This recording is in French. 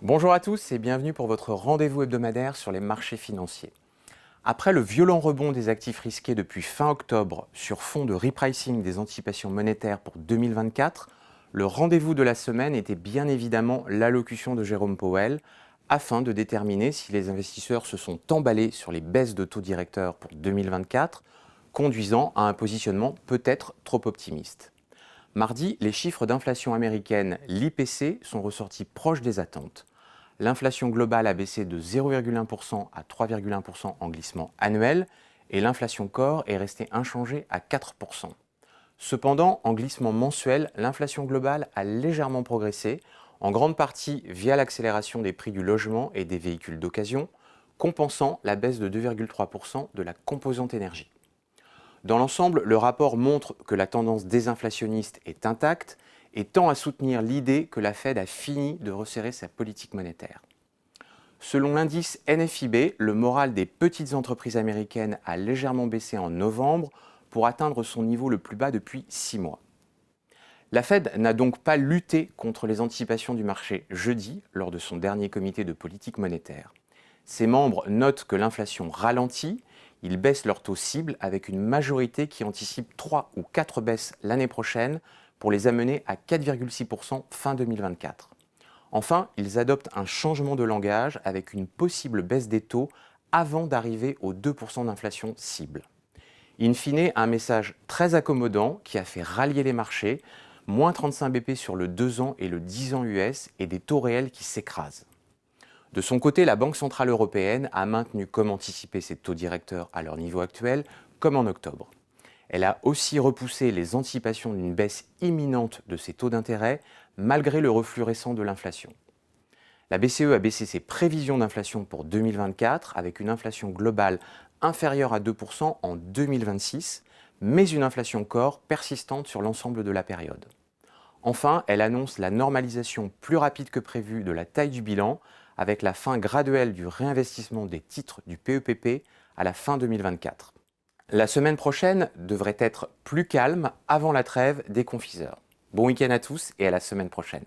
Bonjour à tous et bienvenue pour votre rendez-vous hebdomadaire sur les marchés financiers. Après le violent rebond des actifs risqués depuis fin octobre sur fond de repricing des anticipations monétaires pour 2024, le rendez-vous de la semaine était bien évidemment l'allocution de Jérôme Powell afin de déterminer si les investisseurs se sont emballés sur les baisses de taux directeurs pour 2024, conduisant à un positionnement peut-être trop optimiste. Mardi, les chiffres d'inflation américaine, l'IPC, sont ressortis proches des attentes. L'inflation globale a baissé de 0,1% à 3,1% en glissement annuel et l'inflation core est restée inchangée à 4%. Cependant, en glissement mensuel, l'inflation globale a légèrement progressé, en grande partie via l'accélération des prix du logement et des véhicules d'occasion, compensant la baisse de 2,3% de la composante énergie. Dans l'ensemble, le rapport montre que la tendance désinflationniste est intacte et tend à soutenir l'idée que la Fed a fini de resserrer sa politique monétaire. Selon l'indice NFIB, le moral des petites entreprises américaines a légèrement baissé en novembre pour atteindre son niveau le plus bas depuis 6 mois. La Fed n'a donc pas lutté contre les anticipations du marché jeudi lors de son dernier comité de politique monétaire. Ses membres notent que l'inflation ralentit, ils baissent leur taux cible avec une majorité qui anticipe 3 ou 4 baisses l'année prochaine pour les amener à 4,6% fin 2024. Enfin, ils adoptent un changement de langage avec une possible baisse des taux avant d'arriver aux 2% d'inflation cible. In fine, un message très accommodant qui a fait rallier les marchés, moins 35 BP sur le 2 ans et le 10 ans US et des taux réels qui s'écrasent. De son côté, la Banque centrale européenne a maintenu comme anticipé ses taux directeurs à leur niveau actuel, comme en octobre. Elle a aussi repoussé les anticipations d'une baisse imminente de ses taux d'intérêt, malgré le reflux récent de l'inflation. La BCE a baissé ses prévisions d'inflation pour 2024, avec une inflation globale inférieure à 2% en 2026, mais une inflation core persistante sur l'ensemble de la période. Enfin, elle annonce la normalisation plus rapide que prévue de la taille du bilan, avec la fin graduelle du réinvestissement des titres du PEPP à la fin 2024. La semaine prochaine devrait être plus calme avant la trêve des confiseurs. Bon week-end à tous et à la semaine prochaine.